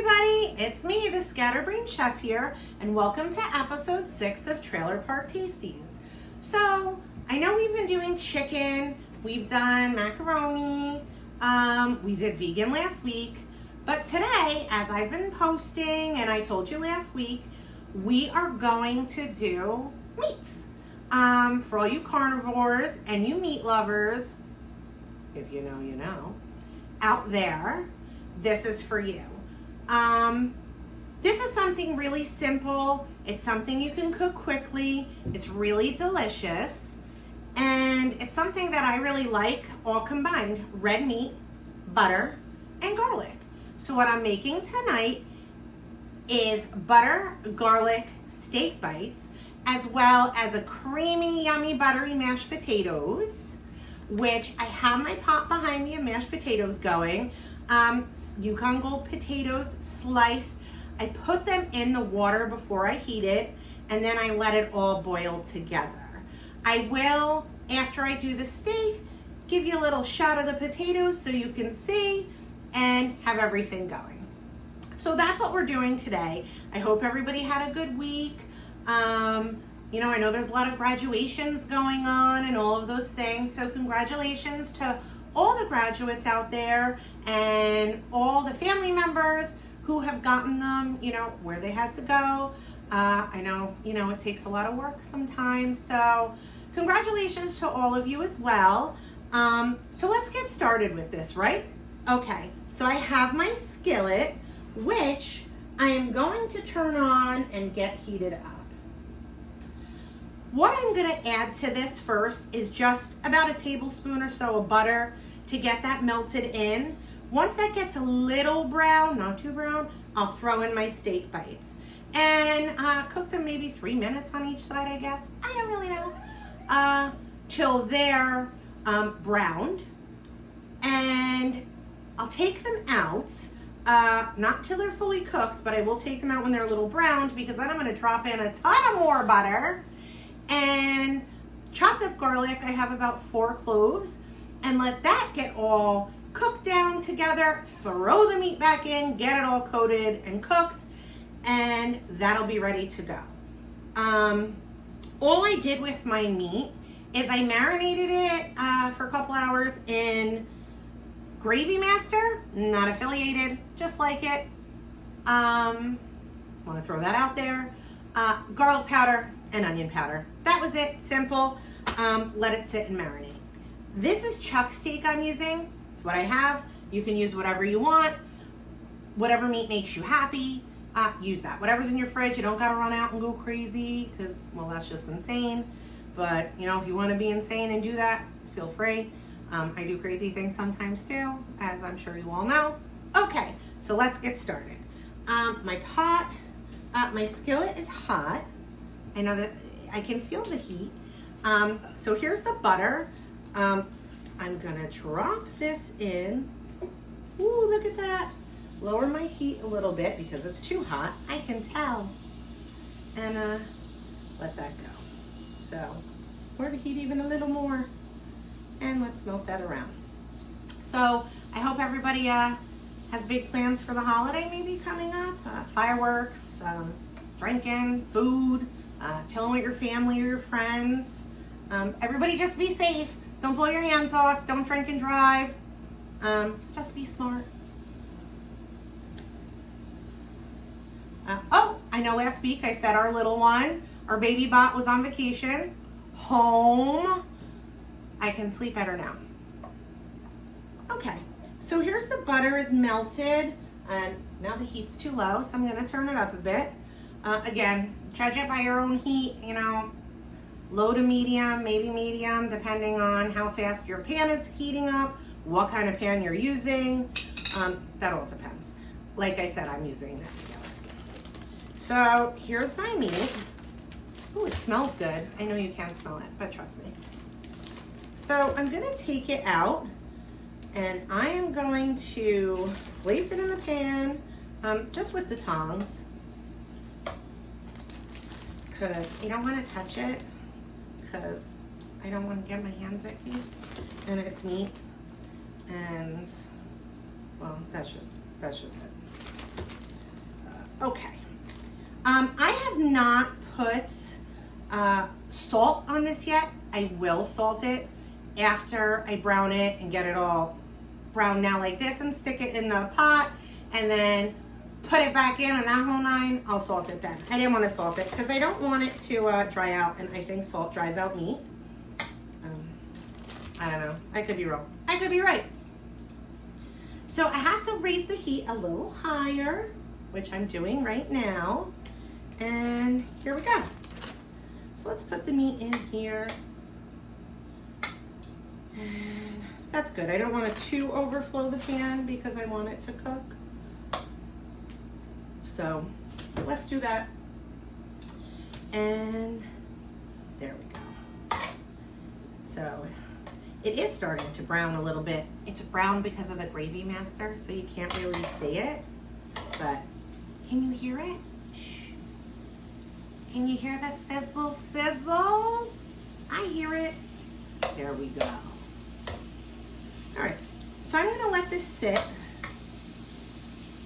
everybody, it's me, the Scatterbrain Chef here, and welcome to episode 6 of Trailer Park Tasties. So, I know we've been doing chicken, we've done macaroni, we did vegan last week, but today, as I've been posting, and I told you last week, we are going to do meats. For all you carnivores and you meat lovers, if you know, you know, out there, this is for you. This is something really simple. It's something you can cook quickly. It's really delicious. And it's something that I really like, all combined. Red meat, butter, and garlic. So what I'm making tonight is butter garlic steak bites, as well as a creamy, yummy, buttery mashed potatoes, which I have my pot behind me of mashed potatoes going. Yukon Gold potatoes sliced. I put them in the water before I heat it, and then I let it all boil together. I will, after I do the steak, give you a little shot of the potatoes so you can see and have everything going. So that's what we're doing today. I hope everybody had a good week. You know, I know there's a lot of graduations going on and all of those things, so congratulations to all the graduates out there and all the family members who have gotten them, you know, where they had to go. I know, you know, it takes a lot of work sometimes, so congratulations to all of you as well. So let's get started with this, right? Okay, so I have my skillet, which I am going to turn on and get heated up. What I'm gonna add to this first is just about a tablespoon or so of butter to get that melted in. Once that gets a little brown, not too brown, I'll throw in my steak bites. And cook them maybe 3 minutes on each side, I guess. I don't really know. Till they're browned. And I'll take them out. Not till they're fully cooked, but I will take them out when they're a little browned, because then I'm gonna drop in a ton of more butter. And chopped up garlic, I have about 4 cloves, and let that get all cooked down together. Throw the meat back in, get it all coated and cooked, and that'll be ready to go. All I did with my meat is I marinated it for a couple hours in Gravy Master, not affiliated, just like it. Want to throw that out there. Garlic powder and onion powder. That was it, simple. Let it sit and marinate. This is chuck steak I'm using. It's what I have. You can use whatever you want. Whatever meat makes you happy, use that. Whatever's in your fridge, you don't gotta run out and go crazy, because, well, that's just insane. But, you know, if you wanna be insane and do that, feel free. I do crazy things sometimes too, as I'm sure you all know. Okay, so let's get started. My pot, my skillet is hot. I know that I can feel the heat. So here's the butter. I'm gonna drop this in. Ooh, look at that. Lower my heat a little bit because it's too hot. I can tell. And let that go. So lower the heat even a little more. And let's melt that around. So I hope everybody has big plans for the holiday maybe coming up. Fireworks, drinking, food, chilling with your family or your friends. Everybody just be safe. Don't blow your hands off. Don't drink and drive. Just be smart. Oh, I know last week I said our little one, our baby bot, was on vacation. Home. I can sleep better now. Okay, so here's the butter is melted, and now the heat's too low, so I'm gonna turn it up a bit. Again, judge it by your own heat, you know, low to medium, maybe medium, depending on how fast your pan is heating up, what kind of pan you're using. That all depends. Like I said, I'm using this skillet. So here's my meat. Oh, it smells good. I know you can't smell it, but trust me. So I'm gonna take it out, and I am going to place it in the pan, just with the tongs, because you don't want to touch it, because I don't want to get my hands icky, and it's meat, and well, that's just it. Okay. I have not put salt on this yet. I will salt it after I brown it and get it all brown now like this and stick it in the pot and then put it back in and that whole nine. I'll salt it then. I didn't want to salt it because I don't want it to dry out, and I think salt dries out meat. I don't know. I could be wrong. I could be right. So I have to raise the heat a little higher, which I'm doing right now. And here we go. So let's put the meat in here. And that's good. I don't want it to overflow the pan because I want it to cook. So let's do that. And there we go. So it is starting to brown a little bit. It's brown because of the gravy master, so you can't really see it. But can you hear it? Shh. Can you hear the sizzle sizzle? I hear it. There we go. All right, so I'm gonna let this sit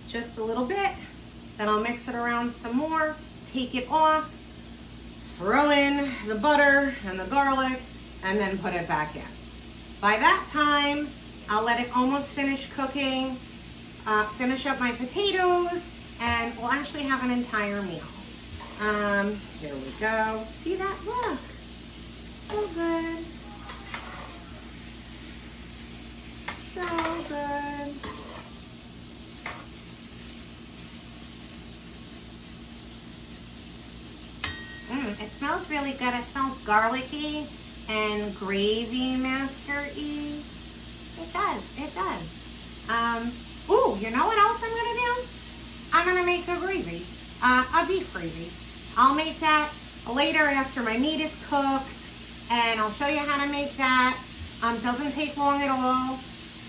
just a little bit. Then I'll mix it around some more, take it off, throw in the butter and the garlic, and then put it back in. By that time, I'll let it almost finish cooking, finish up my potatoes, and we'll actually have an entire meal. Here we go. See that? Look, so good. So good. It smells really good. It smells garlicky and gravy master-y. It does, it does. Ooh, you know what else I'm gonna do? I'm gonna make a gravy, a beef gravy. I'll make that later after my meat is cooked, and I'll show you how to make that. Doesn't take long at all.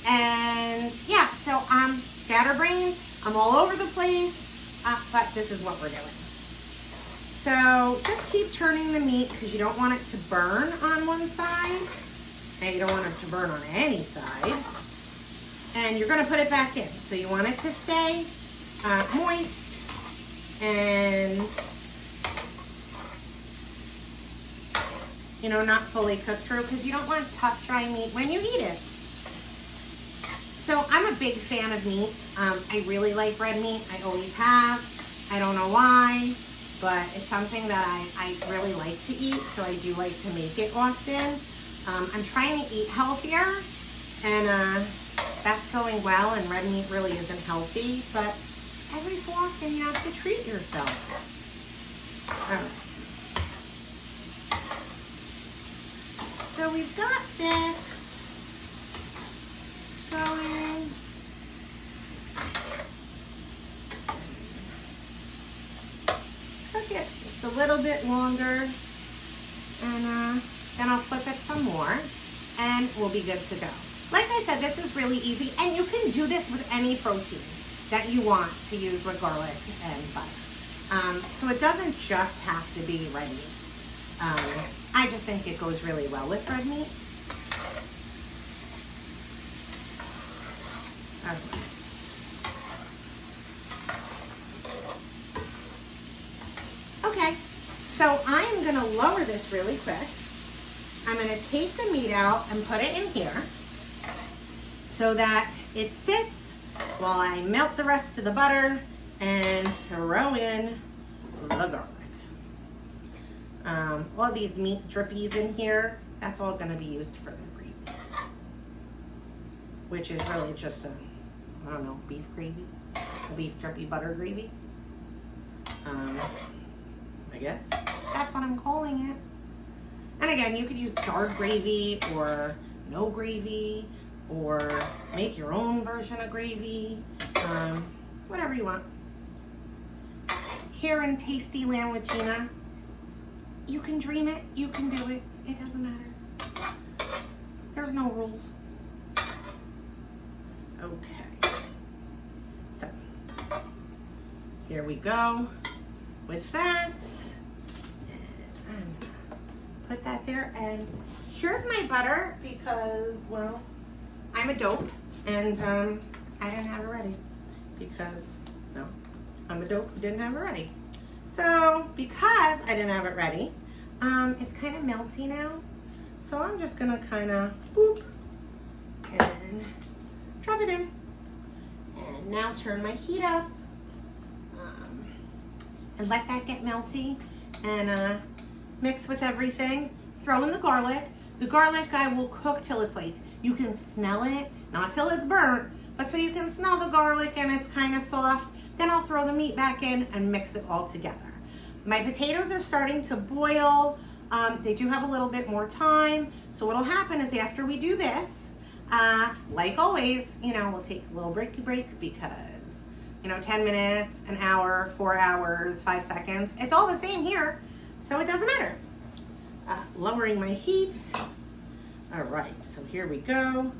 And yeah, so I'm scatterbrained. I'm all over the place, but this is what we're doing. So just keep turning the meat because you don't want it to burn on one side, and you don't want it to burn on any side. And you're gonna put it back in. So you want it to stay moist and, you know, not fully cooked through, because you don't want tough, dry meat when you eat it. So I'm a big fan of meat. I really like red meat. I always have. I don't know why, but it's something that I really like to eat, so I do like to make it often. I'm trying to eat healthier, and that's going well, and red meat really isn't healthy, but every so often you have to treat yourself. All right. So we've got this going. Cook it just a little bit longer, and then I'll flip it some more, and we'll be good to go. Like I said, this is really easy, and you can do this with any protein that you want to use with garlic and butter. So it doesn't just have to be red meat. I just think it goes really well with red meat. All right. Okay, so I am gonna lower this really quick. I'm gonna take the meat out and put it in here so that it sits while I melt the rest of the butter and throw in the garlic. All these meat drippies in here, that's all gonna be used for the gravy, which is really just a, I don't know, beef gravy, a beef drippy butter gravy. I guess that's what I'm calling it. And again, you could use dark gravy or no gravy, or make your own version of gravy, whatever you want. Here in Tasty Land with Gina, you can dream it, you can do it, it doesn't matter. There's no rules. Okay, so here we go with that. And put that there, and here's my butter because, well, I'm a dope, and I didn't have it ready because, no, I'm a dope who didn't have it ready. So because I didn't have it ready, it's kind of melty now. So I'm just gonna kind of boop and drop it in. And now turn my heat up and let that get melty and mix with everything. Throw in the garlic. The garlic I will cook till it's like, you can smell it, not till it's burnt, but so you can smell the garlic and it's kind of soft. Then I'll throw the meat back in and mix it all together. My potatoes are starting to boil. They do have a little bit more time. So what'll happen is after we do this, like always, you know, we'll take a little break because, you know, 10 minutes, an hour, 4 hours, 5 seconds. It's all the same here, so it doesn't matter. Lowering my heat. All right, so here we go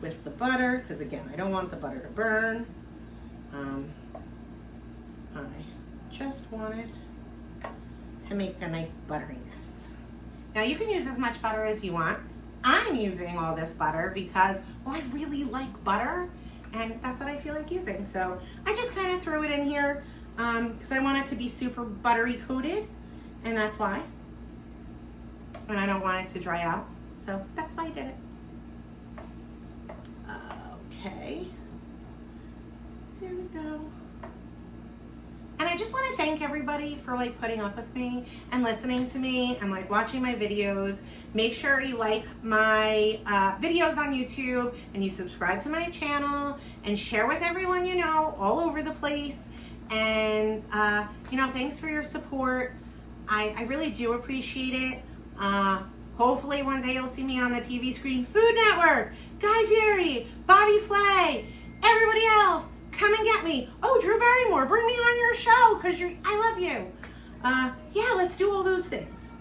with the butter, because again, I don't want the butter to burn. I just want it to make a nice butteriness. Now you can use as much butter as you want. I'm using all this butter because, well, I really like butter and that's what I feel like using. So I just kind of threw it in here because I want it to be super buttery coated, and that's why. And I don't want it to dry out. So that's why I did it. Okay. There we go. And I just want to thank everybody for like putting up with me and listening to me and like watching my videos. Make sure you like my videos on YouTube and you subscribe to my channel and share with everyone you know all over the place. And you know, thanks for your support. I really do appreciate it. Hopefully one day you'll see me on the TV screen. Food Network, Guy Fieri, Bobby Flay, everybody else. Come and get me. Oh, Drew Barrymore, bring me on your show because I love you. Yeah, let's do all those things.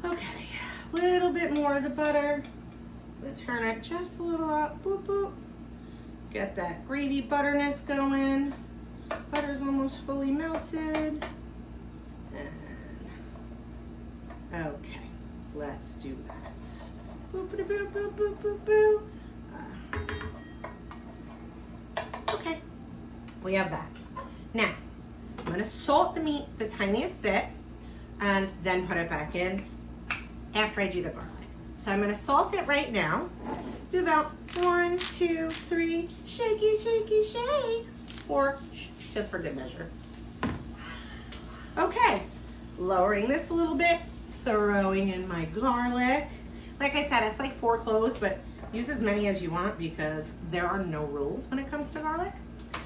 Okay, a little bit more of the butter. I'm gonna turn it just a little up. Boop, boop. Get that gravy butterness going. Butter's almost fully melted. And, okay, let's do that. Boop, boop, boop, boop, boop, boop, boop. Okay, we have that. Now, I'm gonna salt the meat the tiniest bit and then put it back in after I do the garlic. So I'm gonna salt it right now. Do about 1, 2, 3, shaky, shaky, shakes. 4, just for good measure. Okay, lowering this a little bit, throwing in my garlic. Like I said, it's like 4 cloves, but use as many as you want because there are no rules when it comes to garlic.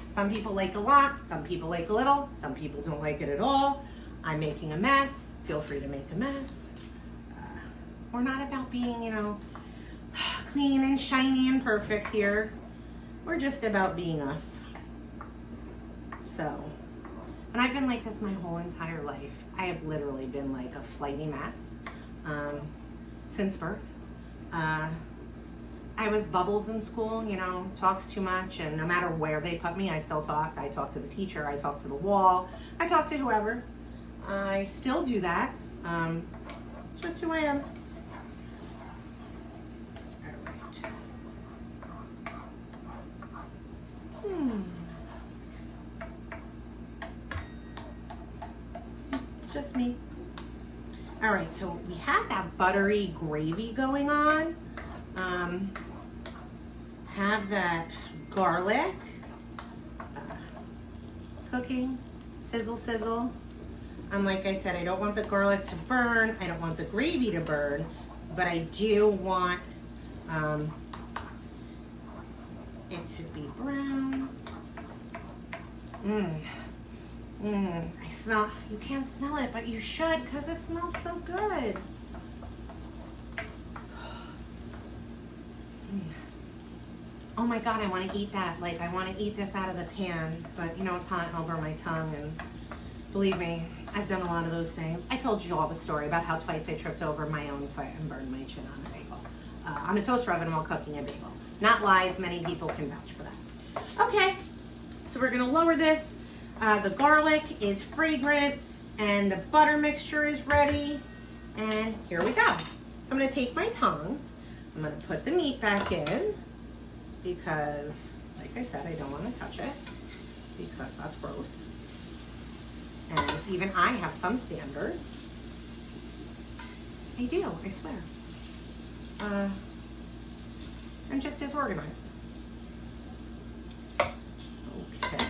Some people like a lot, some people like a little, some people don't like it at all. I'm making a mess. Feel free to make a mess. We're not about being, you know, clean and shiny and perfect here. We're just about being us. So, and I've been like this my whole entire life. I have literally been like a flighty mess since birth. I was bubbles in school, you know, talks too much, and no matter where they put me, I still talk. I talk to the teacher, I talk to the wall, I talk to whoever. I still do that. Just who I am. All right. It's just me. All right, so we have that buttery gravy going on. Have that garlic cooking, sizzle, sizzle. Like I said, I don't want the garlic to burn. I don't want the gravy to burn, but I do want it to be brown. I smell, you can't smell it, but you should because it smells so good. Oh my God, I want to eat that. Like, I want to eat this out of the pan, but you know, it's hot and I'll burn my tongue. And believe me, I've done a lot of those things. I told you all the story about how twice I tripped over my own foot and burned my chin on a bagel, on a toaster oven while cooking a bagel. Not lies, many people can vouch for that. Okay, so we're gonna lower this. The garlic is fragrant and the butter mixture is ready. And here we go. So I'm gonna take my tongs. I'm gonna put the meat back in, because, like I said, I don't want to touch it. because that's gross. And even I have some standards. I do, I swear. I'm just disorganized. Okay.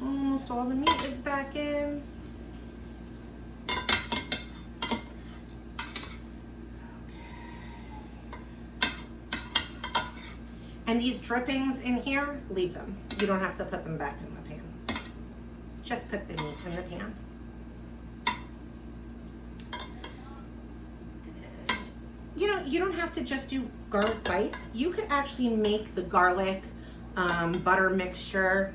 Almost all the meat is back in. And these drippings in here, leave them. You don't have to put them back in the pan. Just put the meat in the pan. And, you know, you don't have to just do garlic bites. You could actually make the garlic butter mixture,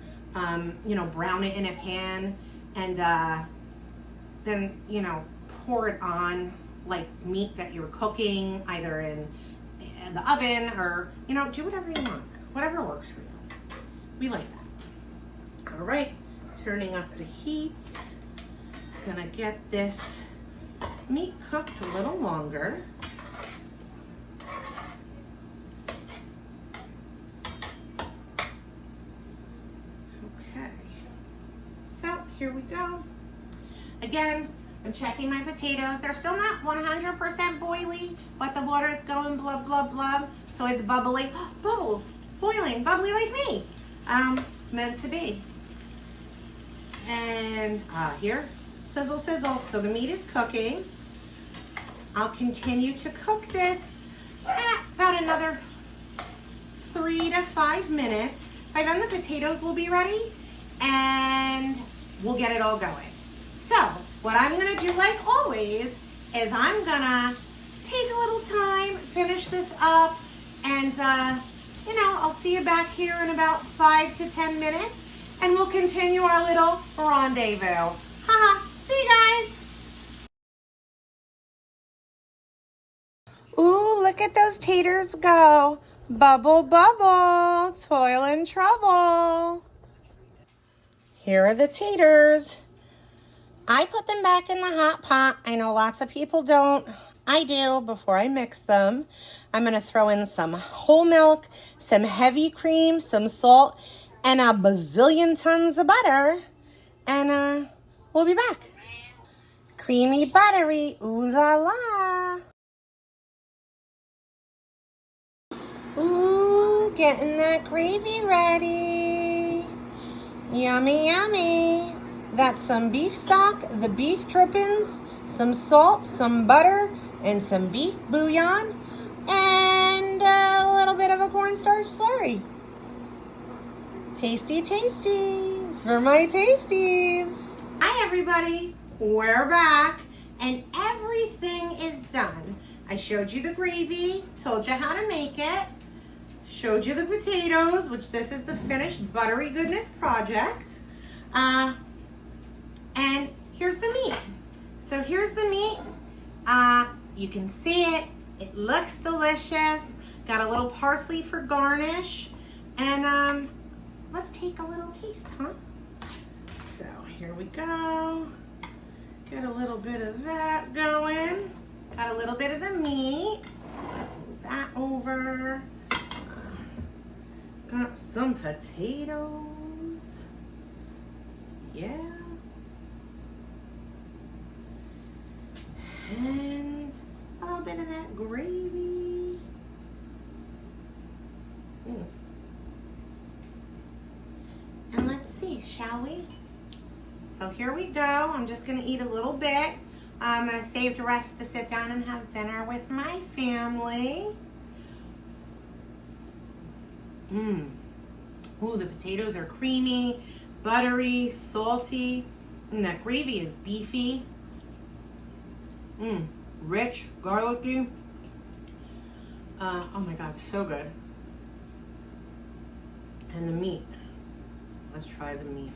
you know, brown it in a pan, and then, you know, pour it on like meat that you're cooking, either in the oven or, you know, do whatever you want. Whatever works for you. We like that. All right, turning up the heat. Gonna get this meat cooked a little longer. Okay, so here we go. Again, I'm checking my potatoes. They're still not 100% boily, but the water's going blub, blub, blub. So it's bubbly. Bubbles, boiling, bubbly like me. Meant to be. And here, sizzle, sizzle. So the meat is cooking. I'll continue to cook this about another 3 to 5 minutes. By then the potatoes will be ready and we'll get it all going. So what I'm gonna do, like always, is I'm gonna take a little time, finish this up, and you know, I'll see you back here in about 5 to 10 minutes, and we'll continue our little rendezvous. Haha, see you guys. Ooh, look at those taters go. Bubble, bubble, toil and trouble. Here are the taters. I put them back in the hot pot. I know lots of people don't. I do before I mix them. I'm gonna throw in some whole milk, some heavy cream, some salt, and a bazillion tons of butter. And we'll be back. Creamy, buttery, ooh la la. Ooh, getting that gravy ready. Yummy, yummy. That's some beef stock, the beef drippings, some salt, some butter, and some beef bouillon, and a little bit of a cornstarch slurry. Tasty, tasty for my tasties. Hi everybody, we're back, and everything is done. I showed you the gravy, told you how to make it, showed you the potatoes, which this is the finished buttery goodness project. And here's the meat. So here's the meat. You can see it. It looks delicious. Got a little parsley for garnish. And let's take a little taste, huh? So here we go. Get a little bit of that going. Got a little bit of the meat. Let's move that over. Got some potatoes. Yeah. And a little bit of that gravy. And let's see, shall we? So here we go. I'm just gonna eat a little bit. I'm gonna save the rest to sit down and have dinner with my family. Ooh, the potatoes are creamy, buttery, salty, and that gravy is beefy. Rich, garlicky. Oh my God, so good. And the meat. Let's try the meat.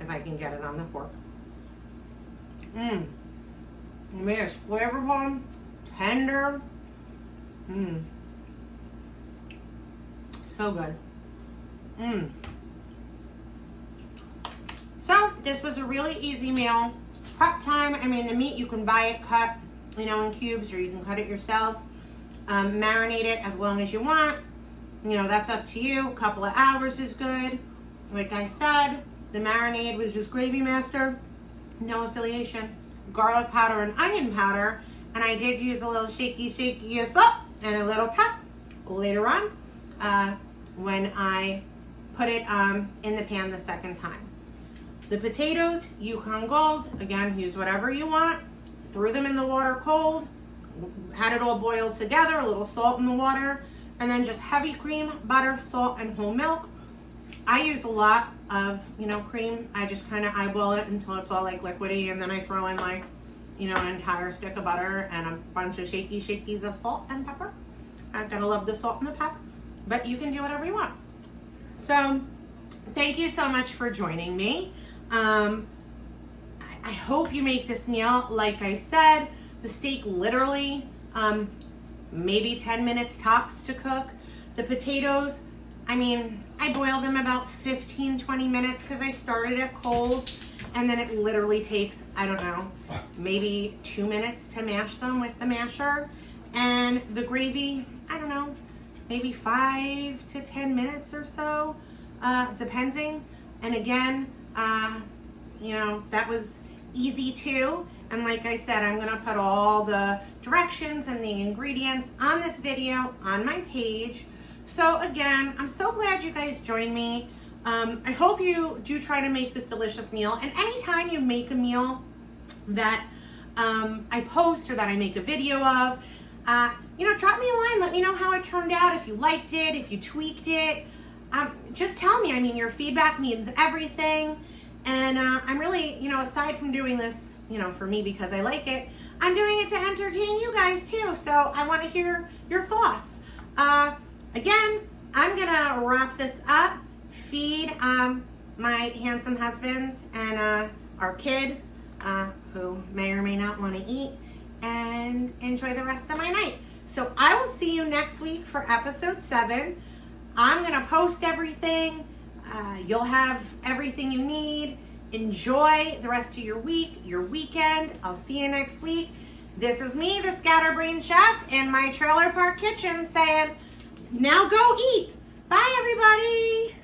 If I can get it on the fork. The meat is flavorful, tender. So good. So this was a really easy meal. Prep time, I mean the meat you can buy it cut, you know, in cubes, or you can cut it yourself. Marinate it as long as you want. you know, that's up to you. A couple of hours is good. Like I said, the marinade was just Gravy Master, no affiliation, garlic powder and onion powder, and I did use a little shaky salt and a little pep later on when I put it in the pan the second time. The potatoes, Yukon Gold, again, use whatever you want. Threw them in the water cold, had it all boiled together, a little salt in the water, and then just heavy cream, butter, salt, and whole milk. I use a lot of, you know, cream. I just kind of eyeball it until it's all like liquidy, and then I throw in like, you know, an entire stick of butter and a bunch of shakies of salt and pepper. I'm gonna love the salt and the pepper, but you can do whatever you want. So thank you so much for joining me. I hope you make this meal. Like I said, the steak literally maybe 10 minutes tops to cook. The potatoes, I mean, I boil them about 15-20 minutes because I started it cold, and then it literally takes, I don't know, maybe 2 minutes to mash them with the masher. And the gravy, I don't know, maybe 5 to 10 minutes or so, depending. And again, you know, that was easy too. And like I said, I'm gonna put all the directions and the ingredients on this video on my page. So again, I'm so glad you guys joined me. I hope you do try to make this delicious meal. And anytime you make a meal that I post or that I make a video of, you know, drop me a line. Let me know how it turned out, if you liked it, if you tweaked it. Just tell me. I mean, your feedback means everything. And I'm really, you know, aside from doing this, you know, for me because I like it, I'm doing it to entertain you guys too. So I want to hear your thoughts. Again, I'm gonna wrap this up, feed my handsome husband and our kid, who may or may not want to eat, and enjoy the rest of my night. So I will see you next week for episode 7. I'm gonna post everything. You'll have everything you need. Enjoy the rest of your week, your weekend. I'll see you next week. This is me, the Scatterbrain Chef, in my trailer park kitchen saying, now go eat. Bye, everybody.